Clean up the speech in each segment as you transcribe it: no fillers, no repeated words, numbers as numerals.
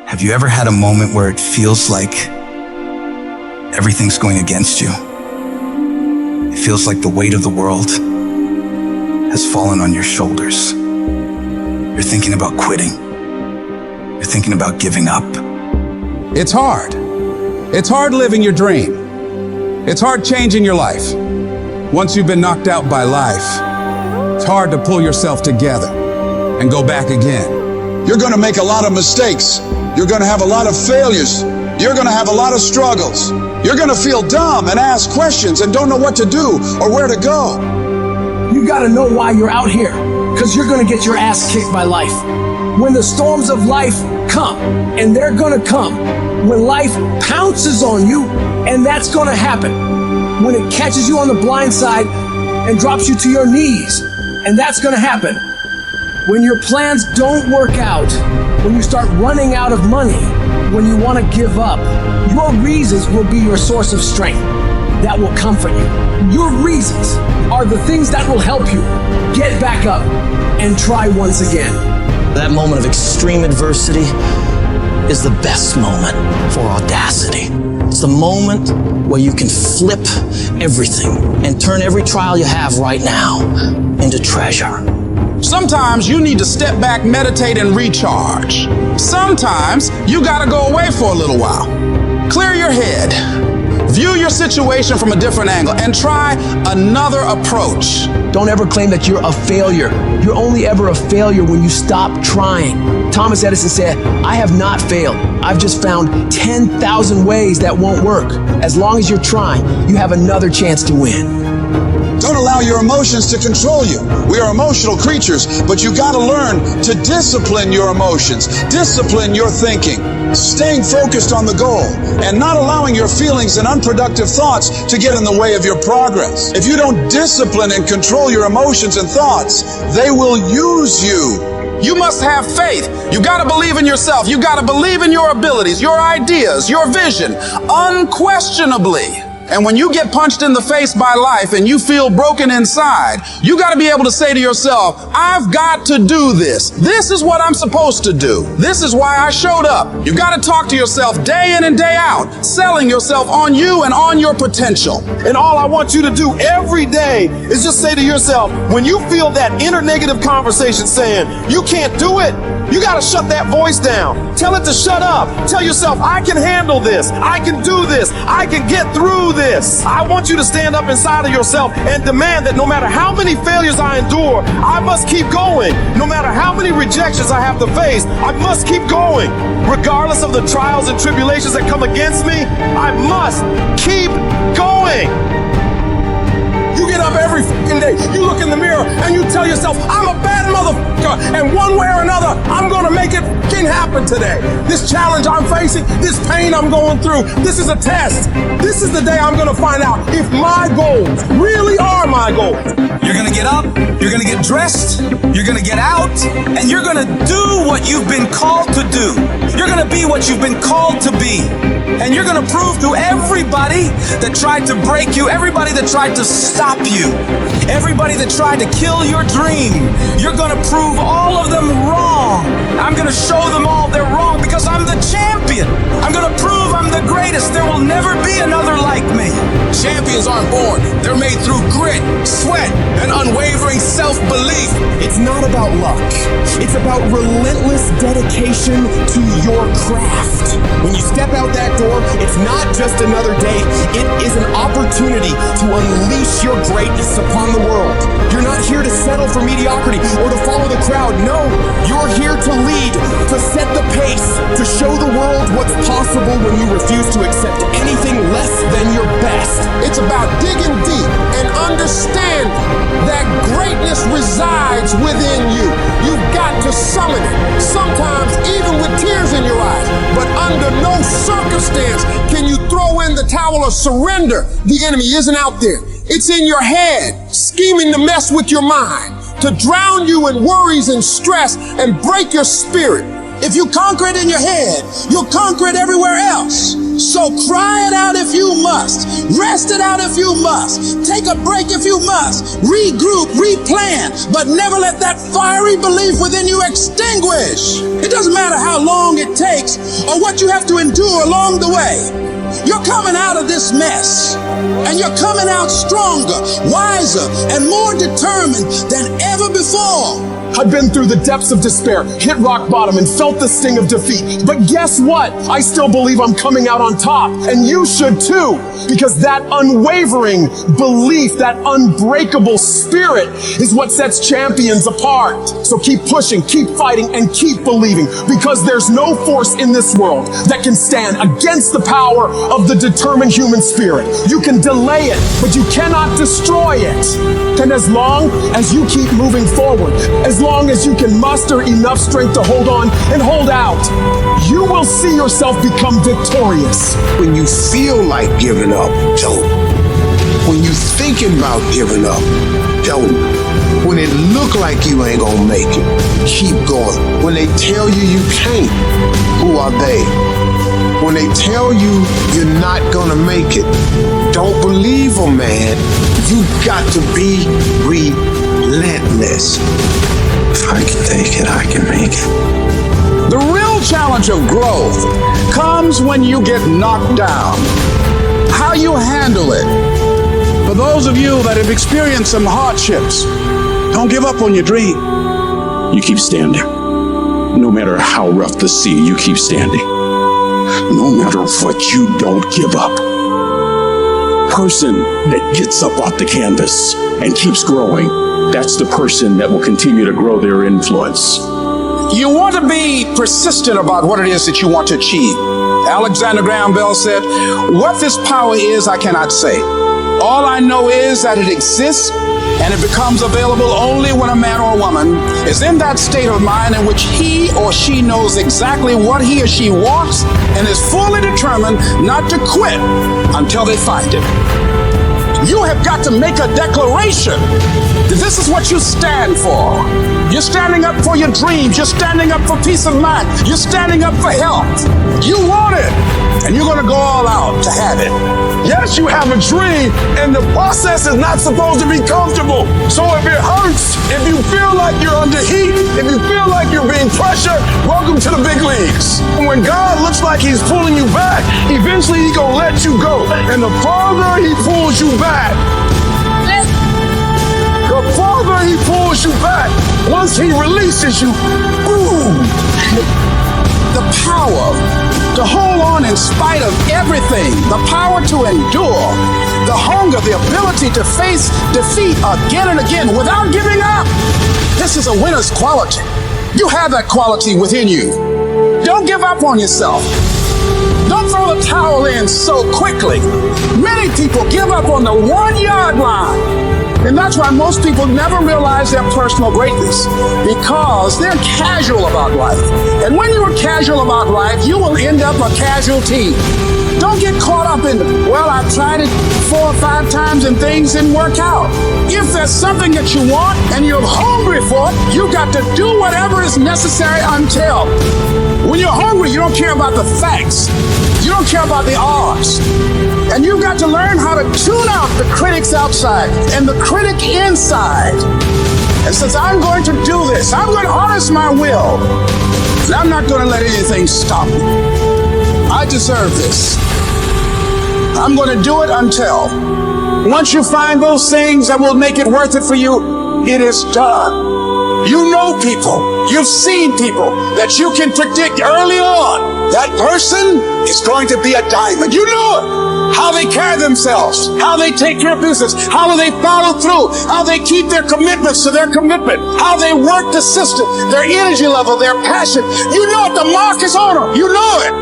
Have you ever had a moment where it feels like everything's going against you? It feels like the weight of the world has fallen on your shoulders. You're thinking about quitting. You're thinking about giving up. It's hard. It's hard living your dream. It's hard changing your life. Once you've been knocked out by life, it's hard to pull yourself together and go back again. You're going to make a lot of mistakes. You're going to have a lot of failures. You're going to have a lot of struggles. You're going to feel dumb and ask questions and don't know what to do or where to go. You got to know why you're out here, because you're going to get your ass kicked by life. When the storms of life come, and they're going to come, when life pounces on you, and that's going to happen. When it catches you on the blind side and drops you to your knees, and that's going to happen. When your plans don't work out, when you start running out of money, when you want to give up, your reasons will be your source of strength that will comfort you. Your reasons are the things that will help you get back up and try once again. That moment of extreme adversity is the best moment for audacity. It's the moment where you can flip everything and turn every trial you have right now into treasure. Sometimes you need to step back, meditate, and recharge. Sometimes you gotta go away for a little while. Clear your head. View your situation from a different angle and try another approach. Don't ever claim that you're a failure. You're only ever a failure when you stop trying. Thomas Edison said, "I have not failed. I've just found 10,000 ways that won't work." As long as you're trying, you have another chance to win. Don't allow your emotions to control you. We are emotional creatures, but you got to learn to discipline your emotions, discipline your thinking, staying focused on the goal, and not allowing your feelings and unproductive thoughts to get in the way of your progress. If you don't discipline and control your emotions and thoughts, they will use you. You must have faith. You gotta believe in yourself. You gotta believe in your abilities, your ideas, your vision, unquestionably. And when you get punched in the face by life and you feel broken inside, you got to be able to say to yourself, I've got to do this. This is what I'm supposed to do. This is why I showed up. You got to talk to yourself day in and day out, selling yourself on you and on your potential. And all I want you to do every day is just say to yourself, when you feel that inner negative conversation saying, you can't do it, you got to shut that voice down. Tell it to shut up. Tell yourself, I can handle this. I can do this. I can get through this. I want you to stand up inside of yourself and demand that no matter how many failures I endure, I must keep going. No matter how many rejections I have to face, I must keep going. Regardless of the trials and tribulations that come against me, I must keep going. You get up every fucking day, you look in the mirror and you tell yourself, I'm a bad motherfucker, and one way or another, I'm gonna make it fucking happen today. This challenge I'm facing, this pain I'm going through, this is a test. This is the day I'm gonna find out if my goals really are my goals. You're gonna get up, you're gonna get dressed, you're gonna get out, and you're gonna do what you've been called to do. You're gonna be what you've been called to be. And you're gonna prove to everybody that tried to break you, everybody that tried to stop you, everybody that tried to kill your dream, you're gonna prove all of them wrong. I'm gonna show them all they're wrong because I'm the champion. I'm gonna prove I'm the greatest. There will never be another like me. Champions aren't born. They're made through grit, sweat, and unwavering self-belief. It's not about luck. It's about relentless dedication to your craft. When you step out that door, it's not just another day. It is an opportunity to unleash your greatness upon the world. You're not here to settle for mediocrity or to follow the crowd. No, you're here to lead, to set the pace, to show the world what's possible when you refuse to accept anything less than your best. It's about digging deep and understand that greatness resides within you. You've got to summon it, sometimes even with tears in your eyes. But under no circumstance can you throw in the towel or surrender. The enemy isn't out there. It's in your head, scheming to mess with your mind, to drown you in worries and stress and break your spirit. If you conquer it in your head, you'll conquer it everywhere else. So cry it out if you must. Rest it out if you must. Take a break if you must. Regroup, replan, but never let that fiery belief within you extinguish. It doesn't matter how long it takes or what you have to endure along the way. You're coming out of this mess, and you're coming out stronger, wiser, and more determined than ever before. I've been through the depths of despair, hit rock bottom, and felt the sting of defeat. But guess what? I still believe I'm coming out on top, and you should too, because that unwavering belief, that unbreakable spirit is what sets champions apart. So keep pushing, keep fighting, and keep believing, because there's no force in this world that can stand against the power of the determined human spirit. You can delay it, but you cannot destroy it. And as long as you keep moving forward, as long as you can muster enough strength to hold on and hold out, you will see yourself become victorious. When you feel like giving up, don't. When you thinking about giving up, don't. When it look like you ain't gonna make it, keep going. When they tell you you can't, who are they? When they tell you you're not gonna make it, don't believe them, man. You got to be relentless. If I can take it, I can make it. The real challenge of growth comes when you get knocked down. How you handle it. For those of you that have experienced some hardships, don't give up on your dream. You keep standing. No matter how rough the sea, you keep standing. No matter what, you don't give up. Person that gets up off the canvas and keeps growing, that's the person that will continue to grow their influence. You want to be persistent about what it is that you want to achieve. Alexander Graham Bell said, "What this power is, I cannot say. All I know is that it exists, and it becomes available only when a man or a woman is in that state of mind in which he or she knows exactly what he or she wants and is fully determined not to quit until they find it." You have got to make a declaration that this is what you stand for. You're standing up for your dreams. You're standing up for peace of mind. You're standing up for health. You want it, and you're going to go all out to have it. Yes, you have a dream, and the process is not supposed to be comfortable. So if it hurts, if you feel like you're under heat, if you feel like you're being pressured, welcome to the big leagues. And when God looks like he's pulling you back, eventually he's going to let you go. And the farther he pulls you back, once he releases you, boom. The power to hold on in spite of everything, the power to endure, the hunger, the ability to face defeat again and again without giving up. This is a winner's quality. You have that quality within you. Don't give up on yourself. Don't throw the towel in so quickly. Many people give up on the 1 yard line. And that's why most people never realize their personal greatness, because they're casual about life. And when you're casual about life, you will end up a casualty. Don't get caught up in, well, I've tried it 4 or 5 times and things didn't work out. If there's something that you want and you're hungry for it, you got to do whatever is necessary until. When you're hungry, you don't care about the facts. You don't care about the odds. And you've got to learn how to tune out the critics outside and the critic inside. And since I'm going to do this, I'm going to harness my will. And I'm not going to let anything stop me. I deserve this. I'm going to do it until. Once you find those things that will make it worth it for you, it is done. You know people, you've seen people that you can predict early on. That person is going to be a diamond. You know it. How they carry themselves, how they take care of business, how they follow through, how they keep their commitments to their commitment, how they work the system, their energy level, their passion. You know it. The mark is on them. You know it.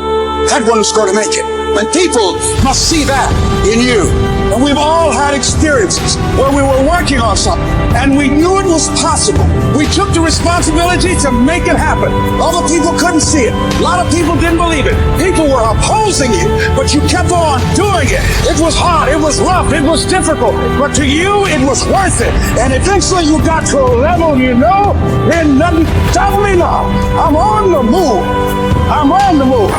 That one's going to make it. And people must see that in you. And we've all had experiences where we were working on something and we knew it was possible. We took the responsibility to make it happen. Other people couldn't see it. A lot of people didn't believe it. People were opposing you, but you kept on doing it. It was hard, it was rough, it was difficult, but to you it was worth it. And eventually you got to a level, you know, and nothing stopped me now. I'm on the move. I'm on the move.